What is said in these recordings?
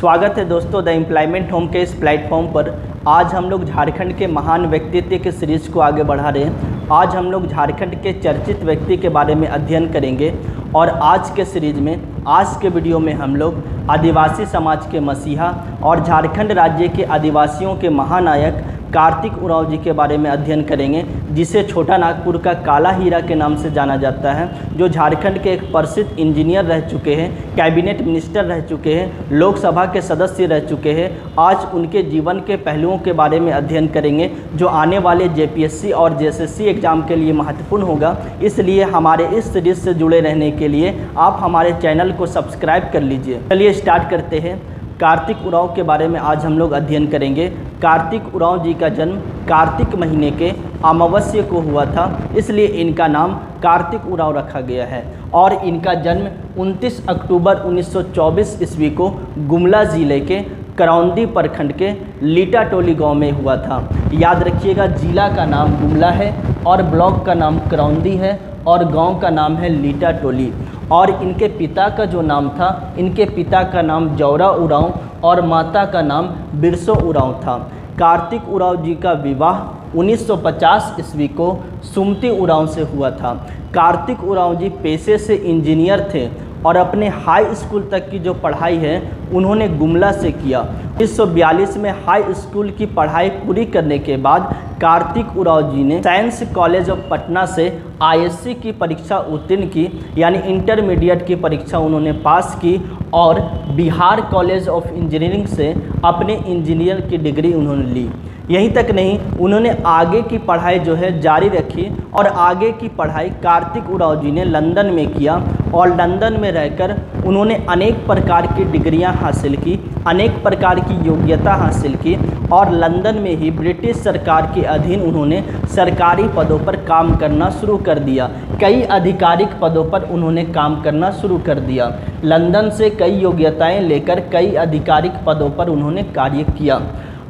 स्वागत है दोस्तों द एम्प्लॉयमेंट होम के इस प्लेटफॉर्म पर। आज हम लोग झारखंड के महान व्यक्तित्व के सीरीज़ को आगे बढ़ा रहे हैं। आज हम लोग झारखंड के चर्चित व्यक्ति के बारे में अध्ययन करेंगे और आज के सीरीज़ में, आज के वीडियो में हम लोग आदिवासी समाज के मसीहा और झारखंड राज्य के आदिवासियों के महानायक कार्तिक उरांव जी के बारे में अध्ययन करेंगे, जिसे छोटा नागपुर का काला हीरा के नाम से जाना जाता है, जो झारखंड के एक प्रसिद्ध इंजीनियर रह चुके हैं, कैबिनेट मिनिस्टर रह चुके हैं, लोकसभा के सदस्य रह चुके हैं। आज उनके जीवन के पहलुओं के बारे में अध्ययन करेंगे, जो आने वाले जेपीएससी और जेएसएससी एग्जाम के लिए महत्वपूर्ण होगा। इसलिए हमारे इस सीरीज से जुड़े रहने के लिए आप हमारे चैनल को सब्सक्राइब कर लीजिए। चलिए स्टार्ट करते हैं। कार्तिक उरांव के बारे में आज हम लोग अध्ययन करेंगे। कार्तिक उरांव जी का जन्म कार्तिक महीने के अमावस्या को हुआ था, इसलिए इनका नाम कार्तिक उरांव रखा गया है। और इनका जन्म 29 अक्टूबर 1924 ईस्वी को गुमला ज़िले के करौंदी प्रखंड के लीटा टोली गांव में हुआ था। याद रखिएगा, जिला का नाम गुमला है और ब्लॉक का नाम करौंदी है और गांव का नाम है लीटा टोली। और इनके पिता का जो नाम था, इनके पिता का नाम जौरा उरांव और माता का नाम बिरसो उरांव था। कार्तिक उरांव जी का विवाह 1950 ईस्वी को सुमति उरांव से हुआ था। कार्तिक उरांव जी पेशे से इंजीनियर थे और अपने हाई स्कूल तक की जो पढ़ाई है उन्होंने गुमला से किया। 1942 में हाई स्कूल की पढ़ाई पूरी करने के बाद कार्तिक उरांव जी ने साइंस कॉलेज ऑफ पटना से आईएससी की परीक्षा उत्तीर्ण की, यानी इंटरमीडिएट की परीक्षा उन्होंने पास की और बिहार कॉलेज ऑफ इंजीनियरिंग से अपने इंजीनियर की डिग्री उन्होंने ली। यहीं तक नहीं, उन्होंने आगे की पढ़ाई जो है जारी रखी और आगे की पढ़ाई कार्तिक उरांव जी ने लंदन में किया और लंदन में रहकर उन्होंने अनेक प्रकार की डिग्रियां हासिल की, अनेक प्रकार की योग्यता हासिल की और लंदन में ही ब्रिटिश सरकार के अधीन उन्होंने सरकारी पदों पर काम करना शुरू कर दिया। कई आधिकारिक पदों पर उन्होंने काम करना शुरू कर दिया। लंदन से कई योग्यताएं लेकर कई आधिकारिक पदों पर उन्होंने कार्य किया।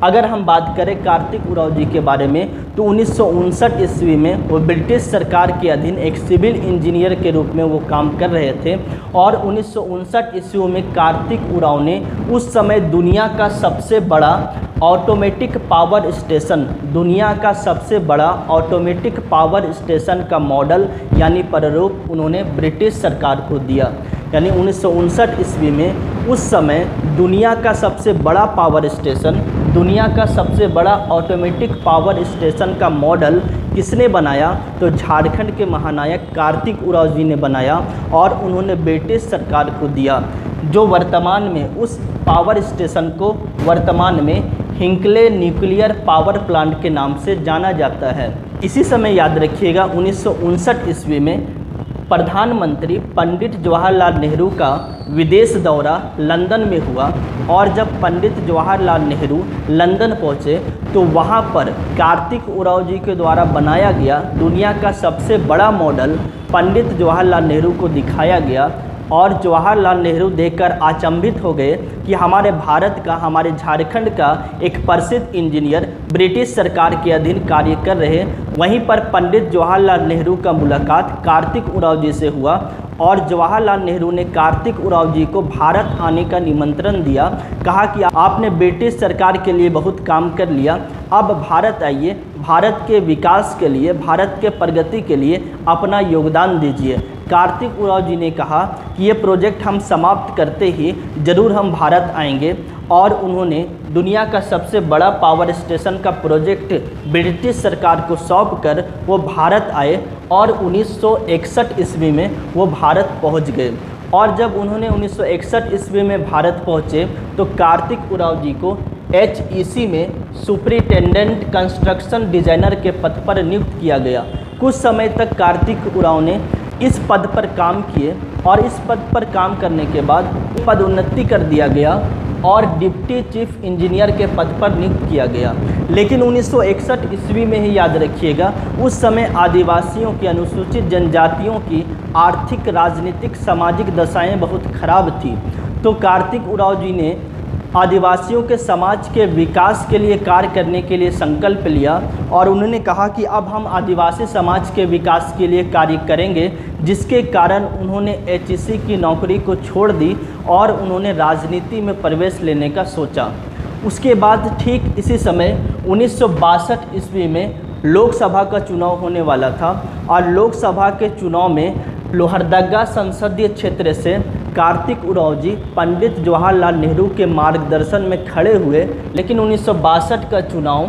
अगर हम बात करें कार्तिक उरांव जी के बारे में, तो 1959 ईस्वी में वो ब्रिटिश सरकार के अधीन एक सिविल इंजीनियर के रूप में वो काम कर रहे थे। और 1959 ईस्वी में कार्तिक उरांव ने उस समय दुनिया का सबसे बड़ा ऑटोमेटिक पावर स्टेशन, दुनिया का सबसे बड़ा ऑटोमेटिक पावर स्टेशन का मॉडल यानी प्रारूप उन्होंने ब्रिटिश सरकार को दिया। यानी 1959 ईस्वी में उस समय दुनिया का सबसे बड़ा पावर स्टेशन, दुनिया का सबसे बड़ा ऑटोमेटिक पावर स्टेशन का मॉडल किसने बनाया? तो झारखंड के महानायक कार्तिक उरांव जी ने बनाया और उन्होंने ब्रिटिश सरकार को दिया, जो वर्तमान में उस पावर स्टेशन को वर्तमान में हिंकले न्यूक्लियर पावर प्लांट के नाम से जाना जाता है। इसी समय याद रखिएगा, 1959 ईस्वी में प्रधानमंत्री पंडित जवाहरलाल नेहरू का विदेश दौरा लंदन में हुआ और जब पंडित जवाहरलाल नेहरू लंदन पहुंचे तो वहां पर कार्तिक उरांव जी के द्वारा बनाया गया दुनिया का सबसे बड़ा मॉडल पंडित जवाहरलाल नेहरू को दिखाया गया। और जवाहरलाल नेहरू देखकर अचंभित हो गए कि हमारे भारत का, हमारे झारखंड का एक प्रसिद्ध इंजीनियर ब्रिटिश सरकार के अधीन कार्य कर रहे। वहीं पर पंडित जवाहरलाल नेहरू का मुलाकात कार्तिक उरांव जी से हुआ और जवाहरलाल नेहरू ने कार्तिक उरांव जी को भारत आने का निमंत्रण दिया। कहा कि आपने ब्रिटिश सरकार के लिए बहुत काम कर लिया, अब भारत आइए, भारत के विकास के लिए, भारत के प्रगति के लिए अपना योगदान दीजिए। कार्तिक उरांव जी ने कहा कि ये प्रोजेक्ट हम समाप्त करते ही ज़रूर हम भारत आएंगे और उन्होंने दुनिया का सबसे बड़ा पावर स्टेशन का प्रोजेक्ट ब्रिटिश सरकार को सौंप कर वो भारत आए और 1961 ईस्वी में वो भारत पहुंच गए। और जब उन्होंने 1961 ईस्वी में भारत पहुंचे तो कार्तिक उरांव जी को HEC में सुपरिटेंडेंट कंस्ट्रक्शन डिज़ाइनर के पद पर नियुक्त किया गया। कुछ समय तक कार्तिक उरांव ने इस पद पर काम किए और इस पद पर काम करने के बाद पदोन्नति कर दिया गया और डिप्टी चीफ इंजीनियर के पद पर नियुक्त किया गया। लेकिन 1961 ईस्वी में ही याद रखिएगा, उस समय आदिवासियों की, अनुसूचित जनजातियों की आर्थिक, राजनीतिक, सामाजिक दशाएं बहुत खराब थी। तो कार्तिक उरांव जी ने आदिवासियों के समाज के विकास के लिए कार्य करने के लिए संकल्प लिया और उन्होंने कहा कि अब हम आदिवासी समाज के विकास के लिए कार्य करेंगे, जिसके कारण उन्होंने एचईसी की नौकरी को छोड़ दी और उन्होंने राजनीति में प्रवेश लेने का सोचा। उसके बाद ठीक इसी समय 1962 ईस्वी में लोकसभा का चुनाव होने वाला था और लोकसभा के चुनाव में लोहरदगा संसदीय क्षेत्र से कार्तिक उरांव जी पंडित जवाहरलाल नेहरू के मार्गदर्शन में खड़े हुए, लेकिन 1962 का चुनाव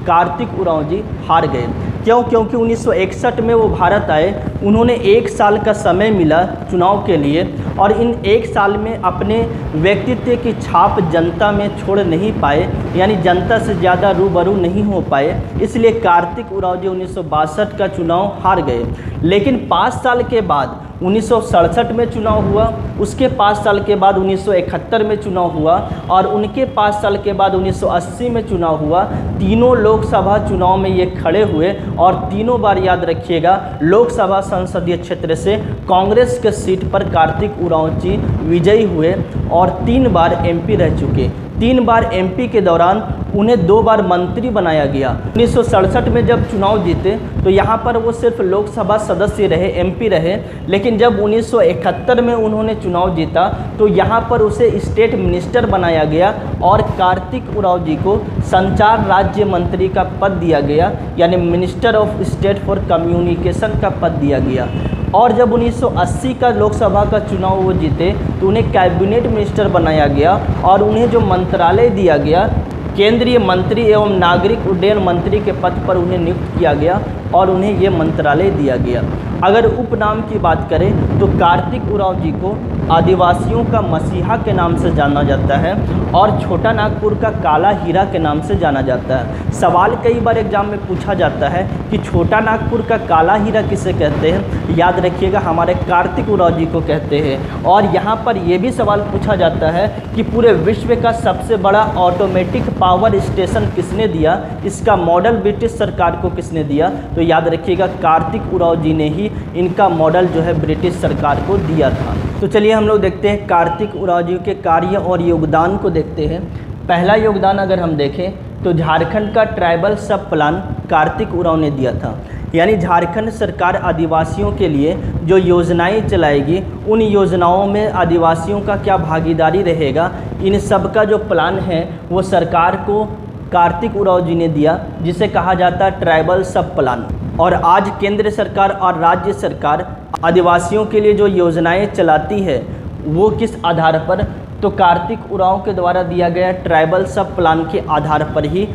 कार्तिक उरांव जी हार गए। क्यों? क्योंकि 1961 में वो भारत आए, उन्होंने 1 साल का समय मिला चुनाव के लिए और इन 1 साल में अपने व्यक्तित्व की छाप जनता में छोड़ नहीं पाए, यानी जनता से ज़्यादा रूबरू नहीं हो पाए, इसलिए कार्तिक उरांव जी 1962 का चुनाव हार गए। लेकिन 5 साल के बाद 1967 में चुनाव हुआ, उसके 5 साल के बाद 1971 में चुनाव हुआ और उनके 5 साल के बाद 1980 में चुनाव हुआ। तीनों लोकसभा चुनाव में ये खड़े हुए और तीनों बार याद रखिएगा लोकसभा संसदीय क्षेत्र से कांग्रेस के सीट पर कार्तिक उरांव जी विजयी हुए और 3 बार एमपी रह चुके। 3 बार एमपी के दौरान उन्हें 2 बार मंत्री बनाया गया। 1967 में जब चुनाव जीते तो यहाँ पर वो सिर्फ लोकसभा सदस्य रहे, एमपी रहे, लेकिन जब 1971 में उन्होंने चुनाव जीता तो यहाँ पर उसे स्टेट मिनिस्टर बनाया गया और कार्तिक उरांव जी को संचार राज्य मंत्री का पद दिया गया, यानी minister of state for communication का पद दिया गया। और जब 1980 का लोकसभा का चुनाव वो जीते तो उन्हें कैबिनेट मिनिस्टर बनाया गया और उन्हें जो मंत्रालय दिया गया, केंद्रीय मंत्री एवं नागरिक उड्डयन मंत्री के पद पर उन्हें नियुक्त किया गया और उन्हें ये मंत्रालय दिया गया। अगर उपनाम की बात करें तो कार्तिक उरांव जी को आदिवासियों का मसीहा के नाम से जाना जाता है और छोटा नागपुर का काला हीरा के नाम से जाना जाता है। सवाल कई बार एग्जाम में पूछा जाता है कि छोटा नागपुर का काला हीरा किसे कहते हैं, याद रखिएगा हमारे कार्तिक उरांव जी को कहते हैं। और यहाँ पर यह भी सवाल पूछा जाता है कि पूरे विश्व का सबसे बड़ा ऑटोमेटिक पावर स्टेशन किसने दिया, इसका मॉडल ब्रिटिश सरकार को किसने दिया, तो याद रखिएगा कार्तिक उरांव जी ने ही इनका मॉडल जो है ब्रिटिश सरकार को दिया था। तो चलिए हम लोग देखते हैं कार्तिक उरांव जी के कार्य और योगदान को देखते हैं। पहला योगदान अगर हम देखें तो झारखंड का ट्राइबल सब प्लान कार्तिक उरांव ने दिया था, यानी झारखंड सरकार आदिवासियों के लिए जो योजनाएं चलाएगी उन योजनाओं में आदिवासियों का क्या भागीदारी रहेगा, इन सब का जो प्लान है वो सरकार को कार्तिक उरांव जी ने दिया, जिसे कहा जाता है ट्राइबल सब प्लान। और आज केंद्र सरकार और राज्य सरकार आदिवासियों के लिए जो योजनाएं चलाती है वो किस आधार पर, तो कार्तिक उरांव के द्वारा दिया गया ट्राइबल सब प्लान के आधार पर ही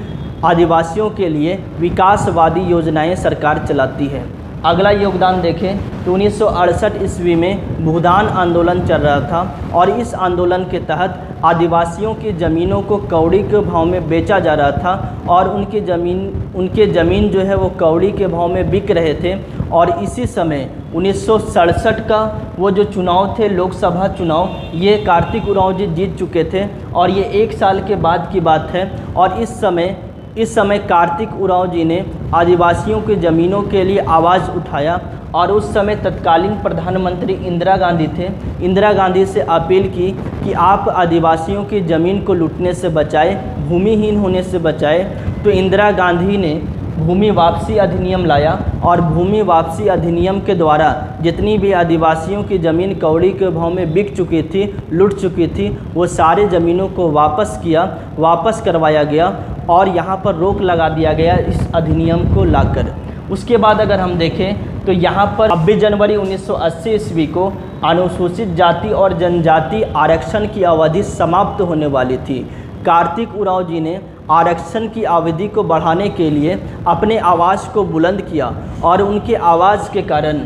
आदिवासियों के लिए विकासवादी योजनाएं सरकार चलाती है। अगला योगदान देखें तो 1968 ईस्वी में भूदान आंदोलन चल रहा था और इस आंदोलन के तहत आदिवासियों की ज़मीनों को कौड़ी के भाव में बेचा जा रहा था और उनके ज़मीन जो है वो कौड़ी के भाव में बिक रहे थे। और इसी समय 1967 का वो जो चुनाव थे लोकसभा चुनाव, ये कार्तिक उरांव जी जीत चुके थे और ये 1 साल के बाद की बात है। और इस समय कार्तिक उरांव जी ने आदिवासियों की ज़मीनों के लिए आवाज़ उठाया और उस समय तत्कालीन प्रधानमंत्री इंदिरा गांधी थे। इंदिरा गांधी से अपील की कि आप आदिवासियों की ज़मीन को लूटने से बचाए, भूमिहीन होने से बचाए। तो इंदिरा गांधी ने भूमि वापसी अधिनियम लाया और भूमि वापसी अधिनियम के द्वारा जितनी भी आदिवासियों की ज़मीन कौड़ी के भाव में बिक चुकी थी, लुट चुकी थी, वो सारे ज़मीनों को वापस करवाया गया और यहाँ पर रोक लगा दिया गया इस अधिनियम को लाकर। उसके बाद अगर हम देखें तो यहाँ पर 26 जनवरी 1980 ईस्वी को अनुसूचित जाति और जनजाति आरक्षण की अवधि समाप्त होने वाली थी। कार्तिक उरांव जी ने आरक्षण की अवधि को बढ़ाने के लिए अपने आवाज़ को बुलंद किया और उनके आवाज़ के कारण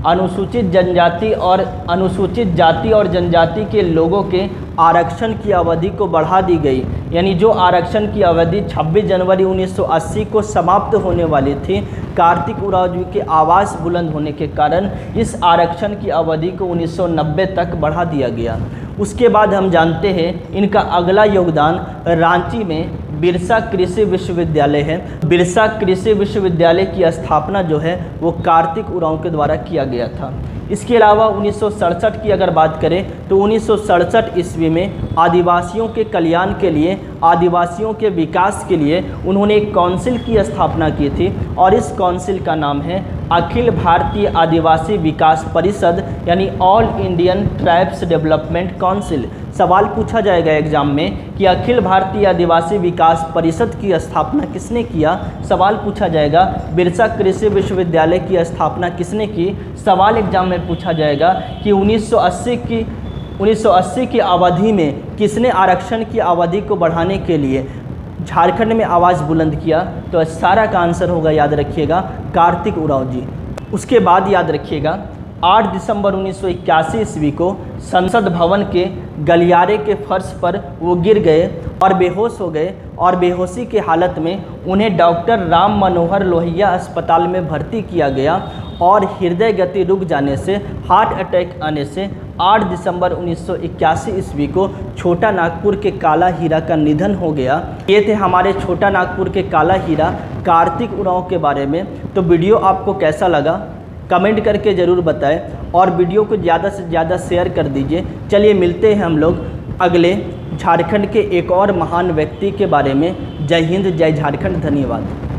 अनुसूचित जाति और जनजाति के लोगों के आरक्षण की अवधि को बढ़ा दी गई। यानी जो आरक्षण की अवधि 26 जनवरी 1980 को समाप्त होने वाली थी, कार्तिक उरांव जी के आवाज़ बुलंद होने के कारण इस आरक्षण की अवधि को 1990 तक बढ़ा दिया गया। उसके बाद हम जानते हैं इनका अगला योगदान रांची में बिरसा कृषि विश्वविद्यालय है। बिरसा कृषि विश्वविद्यालय की स्थापना जो है वो कार्तिक उरांव के द्वारा किया गया था। इसके अलावा 1967 की अगर बात करें तो 1967 ईस्वी में आदिवासियों के कल्याण के लिए, आदिवासियों के विकास के लिए उन्होंने एक काउंसिल की स्थापना की थी और इस काउंसिल का नाम है अखिल भारतीय आदिवासी विकास परिषद, यानी all Indian tribes development council. सवाल पूछा जाएगा एग्जाम में कि अखिल भारतीय आदिवासी विकास परिषद की स्थापना किसने किया। सवाल पूछा जाएगा बिरसा कृषि विश्वविद्यालय की स्थापना किसने की। सवाल एग्जाम में पूछा जाएगा कि 1980 की अवधि में किसने आरक्षण की अवधि को बढ़ाने के लिए झारखंड में आवाज़ बुलंद किया। तो सारा का आंसर होगा, याद रखिएगा, कार्तिक उरांव जी। उसके बाद याद रखिएगा 8 दिसंबर 1981 ईस्वी को संसद भवन के गलियारे के फर्श पर वो गिर गए और बेहोश हो गए और बेहोशी की हालत में उन्हें डॉक्टर राम मनोहर लोहिया अस्पताल में भर्ती किया गया और हृदय गति रुक जाने से, हार्ट अटैक आने से 8 दिसंबर 1981 ईस्वी को छोटा नागपुर के काला हीरा का निधन हो गया। ये थे हमारे छोटा नागपुर के काला हीरा कार्तिक उरांव के बारे में। तो वीडियो आपको कैसा लगा कमेंट करके ज़रूर बताएं और वीडियो को ज़्यादा से ज़्यादा शेयर कर दीजिए। चलिए मिलते हैं हम लोग अगले झारखंड के एक और महान व्यक्ति के बारे में। जय हिंद, जय झारखंड, धन्यवाद।